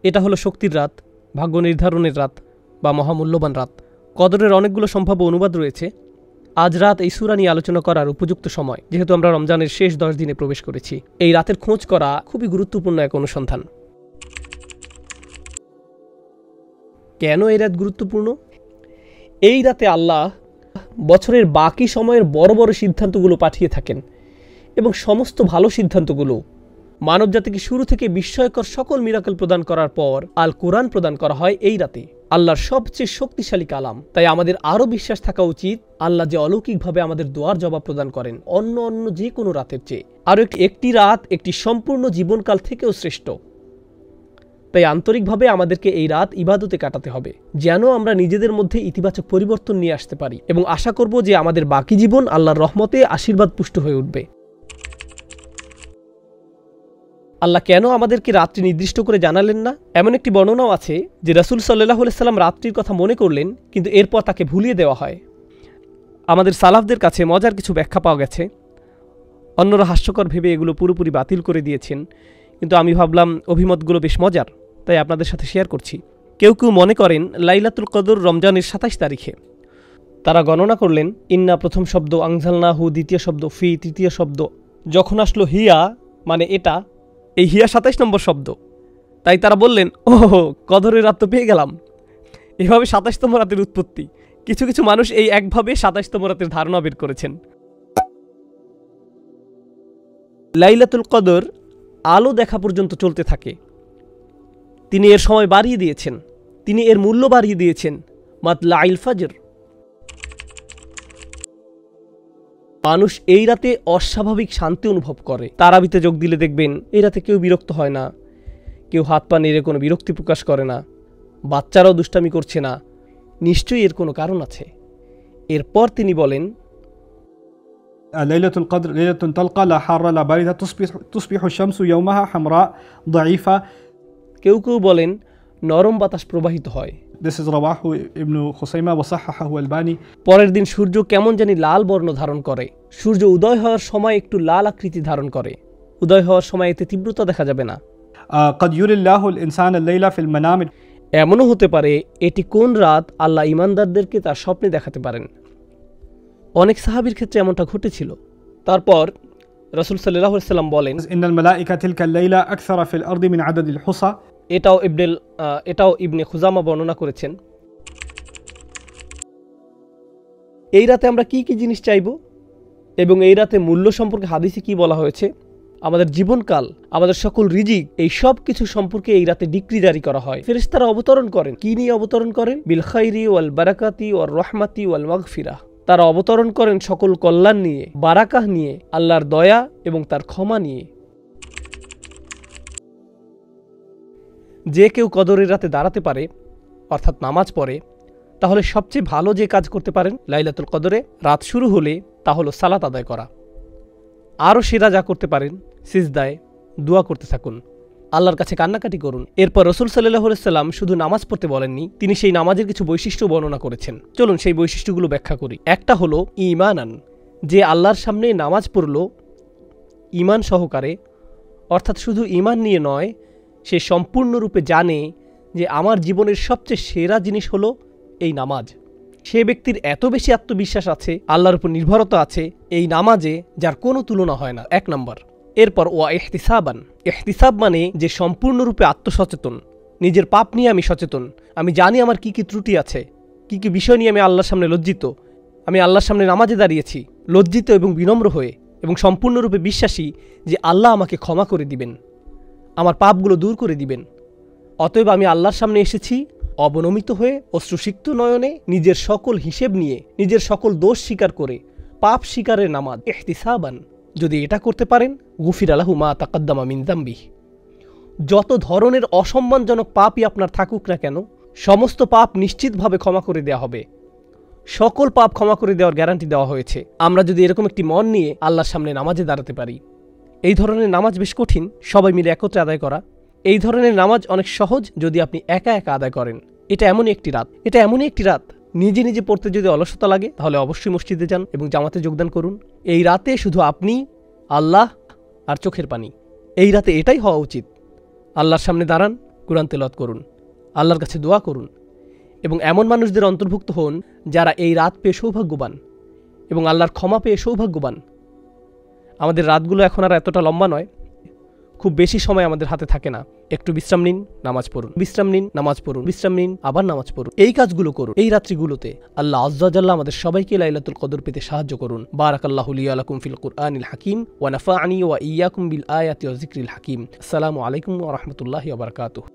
এটা হলো শক্তির রাত, ভাগ্য নির্ধারণের রাত বা মহামূল্যবান রাত। কদরের অনেকগুলো সম্ভাব্য অনুবাদ রয়েছে। আজ রাত এই সূরা নিয়ে আলোচনা করার উপযুক্ত সময়, যেহেতু আমরা রমজানের শেষ 10 দিনে প্রবেশ করেছি। এই রাতের খোঁজ করা খুবই গুরুত্বপূর্ণ এক অনুসন্ধান। কেন এই রাত গুরুত্বপূর্ণ? এই রাতে আল্লাহ বছরের বাকি সময়ের বড় বড় সিদ্ধান্তগুলো পাঠিয়ে থাকেন এবং সমস্ত ভালো সিদ্ধান্তগুলো মানবজাতিকে শুরু থেকে বিস্ময়কর সকল মিরাকল প্রদান করার পর আল কোরআন প্রদান করা হয় এই রাতে, আল্লাহর সবচেয়ে শক্তিশালী কালাম। তাই আমাদের আরও বিশ্বাস থাকা উচিত আল্লাহ যে অলৌকিকভাবে আমাদের দোয়ার জবাব প্রদান করেন অন্য যে কোনো রাতের চেয়ে। আরও একটি রাত একটি সম্পূর্ণ জীবনকাল থেকেও শ্রেষ্ঠ। তাই আন্তরিকভাবে আমাদেরকে এই রাত ইবাদতে কাটাতে হবে, যেন আমরা নিজেদের মধ্যে ইতিবাচক পরিবর্তন নিয়ে আসতে পারি এবং আশা করব যে আমাদের বাকি জীবন আল্লাহর রহমতে আশীর্বাদ পুষ্ট হয়ে উঠবে। আল্লাহ কেন আমাদেরকে রাত্রি নির্দিষ্ট করে জানালেন না? এমন একটি বর্ণনাও আছে যে রাসূল সাল্লাল্লাহু আলাইহি সাল্লাম রাত্রির কথা মনে করলেন, কিন্তু এরপর তাকে ভুলিয়ে দেওয়া হয়। আমাদের সালাফদের কাছে মজার কিছু ব্যাখ্যা পাওয়া গেছে। অন্যরা হাস্যকর ভেবে এগুলো পুরোপুরি বাতিল করে দিয়েছেন, কিন্তু আমি ভাবলাম অভিমতগুলো বেশ মজার, তাই আপনাদের সাথে শেয়ার করছি। কেউ কেউ মনে করেন লাইলাতুল কদর রমজানের 27 তারিখে। তারা গণনা করলেন ইন্না প্রথম শব্দ, আনজালনাহু দ্বিতীয় শব্দ, ফি তৃতীয় শব্দ, যখন আসলো হিয়া মানে এটা, এই হিয়া 27 নম্বর শব্দ। তাই তারা বললেন, ওহো কদরের রাত তো পেয়ে গেলাম। এভাবে 27তম রাতের উৎপত্তি। কিছু কিছু মানুষ এই একভাবে 27তম রাতের ধারণা বের করেছেন। লাইলাতুল কদর আলো দেখা পর্যন্ত চলতে থাকে। তিনি এর সময় বাড়িয়ে দিয়েছেন, তিনি এর মূল্য বাড়িয়ে দিয়েছেন। মাতলাইল ফাজর। মানুষ এই রাতে অস্বাভাবিক শান্তি অনুভব করে। তারাবিতে যোগ দিলে দেখবেন এই রাতে কেউ বিরক্ত হয় না, কেউ হাত পা নেড়ে কোনো বিরক্তি প্রকাশ করে না, বাচ্চারাও দুষ্টামি করছে না। নিশ্চয়ই এর কোনো কারণ আছে। এরপর তিনি বলেন, লাইলাতুল কদর লাইলাতুন তালকা লা হাররা লা বারিদা তুসবিহু শামসু ইয়াওমাহা হামরা দাঈফা। কেউ কেউ বলেন নরম বাতাস প্রবাহিত হয়। This is রাওয়াহু ইবনু খুসাইমা ওয়া সাহাহাহু আলবানী। পরের দিন সূর্য কেমন জানি লাল বর্ণ ধারণ করে। সূর্য উদয় হওয়ার সময় একটু লাল আকৃতি ধারণ করে। উদয় হওয়ার সময় এতে তীব্রতা দেখা যাবে না। قد يري الله الإنسان الليلة في المنام। এমনও হতে পারে এটি কোন রাত আল্লাহ ঈমানদারদেরকে তার স্বপ্নে দেখাতে পারেন। অনেক সাহাবীর ক্ষেত্রে এমনটা ঘটেছিল। তারপর রাসূল সাল্লাল্লাহু আলাইহি ওয়াসাল্লাম বলেন, ইন্নাল মালাইকা তিলকা লাইলা আকসারা ফিল আরদি মিন আদাদিল হুসা। এটাও ইবনে খুজামা বর্ণনা করেছেন। এই রাতে আমরা কি কি জিনিস চাইব এবং এই রাতে মূল্য সম্পর্কে হাদিসে কি বলা হয়েছে, আমাদের জীবনকাল, আমাদের সকল রিজিক, এই সব কিছু সম্পর্কে এই রাতে ডিক্রি জারি করা হয়। ফেরেশতারা অবতরণ করেন। কি নিয়ে অবতরণ করেন? বিল খাইরি ওয়াল বারাকাতি ওয়ার রহমাতি ওয়াল মাগফিরাহ। তারা অবতরণ করেন সকল কল্যাণ নিয়ে, বারাকাহ নিয়ে, আল্লাহর দয়া এবং তার ক্ষমা নিয়ে। যে কেউ কদরের রাতে দাঁড়াতে পারে, অর্থাৎ নামাজ পড়ে, তাহলে সবচেয়ে ভালো যে কাজ করতে পারেন লাইলাতুল কদরে রাত শুরু হলে তা হলো সালাত আদায় করা। আরও সেরা যা করতে পারেন সিজদায় দোয়া করতে থাকুন, আল্লাহর কাছে কান্নাকাটি করুন। এরপর রাসূল সাল্লাল্লাহু আলাইহি ওয়াসাল্লাম শুধু নামাজ পড়তে বলেননি, তিনি সেই নামাজের কিছু বৈশিষ্ট্য বর্ণনা করেছেন। চলুন সেই বৈশিষ্ট্যগুলো ব্যাখ্যা করি। একটা হলো ঈমানান, যে আল্লাহর সামনে নামাজ পড়ল ঈমান সহকারে, অর্থাৎ শুধু ঈমান নিয়ে নয়, সে সম্পূর্ণরূপে জানে যে আমার জীবনের সবচেয়ে সেরা জিনিস হলো এই নামাজ। সে ব্যক্তির এত বেশি আত্মবিশ্বাস আছে, আল্লাহর উপর নির্ভরতা আছে এই নামাজে, যার কোনো তুলনা হয় না। 1 নম্বর। এরপর ওয়া ইহতিসাবান। ইহতিসাব মানে যে সম্পূর্ণরূপে আত্মসচেতন, নিজের পাপ নিয়ে আমি সচেতন, আমি জানি আমার কি কি ত্রুটি আছে, কি কি বিষয় নিয়ে আমি আল্লাহর সামনে লজ্জিত। আমি আল্লাহর সামনে নামাজে দাঁড়িয়েছি লজ্জিত এবং বিনম্র হয়ে, এবং সম্পূর্ণরূপে বিশ্বাসী যে আল্লাহ আমাকে ক্ষমা করে দিবেন, আমার পাপগুলো দূর করে দিবেন। অতএব আমি আল্লাহর সামনে এসেছি অবনমিত হয়ে, অশ্রুসিক্ত নয়নে, নিজের সকল হিসেব নিয়ে, নিজের সকল দোষ স্বীকার করে, পাপ স্বীকারের নামাজ ইহতিসাবান। যদি এটা করতে পারেন গুফিরা লাহু মা তাকাদ্দামা মিন যামবিহ। যত ধরনের অসম্মানজনক পাপই আপনার থাকুক না কেন, সমস্ত পাপ নিশ্চিতভাবে ক্ষমা করে দেওয়া হবে। সকল পাপ ক্ষমা করে দেওয়ার গ্যারান্টি দেওয়া হয়েছে আমরা যদি এরকম একটি মন নিয়ে আল্লাহর সামনে নামাজে দাঁড়াতে পারি। এই ধরনের নামাজ বেশ কঠিন সবাই মিলে একত্রে আদায় করা। এই ধরনের নামাজ অনেক সহজ যদি আপনি একা একা আদায় করেন। এটা এমনই একটি রাত নিজে নিজে পড়তে যদি অলসতা লাগে তাহলে অবশ্যই মসজিদে যান এবং জামাতে যোগদান করুন। এই রাতে শুধু আপনি, আল্লাহ আর চোখের পানি। এই রাতে এটাই হওয়া উচিত। আল্লাহর সামনে দাঁড়ান, কুরআন তেলাওয়াত করুন, আল্লাহর কাছে দোয়া করুন এবং এমন মানুষদের অন্তর্ভুক্ত হন যারা এই রাত পেয়ে সৌভাগ্যবান এবং আল্লাহর ক্ষমা পেয়ে সৌভাগ্যবান। আমাদের রাতগুলো এখন আর এতটা লম্বা নয়, খুব বেশি সময় আমাদের হাতে থাকে না। একটু বিশ্রাম নিন, নামাজ পড়ুন, বিশ্রাম নিন, নামাজ পড়ুন, বিশ্রাম নিন, আবার নামাজ পড়ুন। এই কাজগুলো করুন এই রাত্রিগুলোতে। আল্লাহ আজ্জা ওয়া জাল্লা আমাদের সবাইকে লাইলাতুল কদর পেতে সাহায্য করুন। বারাকাল্লাহু লি ওয়া লাকুম ফিল কুরআনিল হাকিম ওয়া নাফা'নি ওয়া ইয়্যাকুম বিল আয়াতি ওয়া যিকরিল হাকিম। আসসালামু আলাইকুম ওয়া রাহমাতুল্লাহি ওয়া বারাকাতুহু।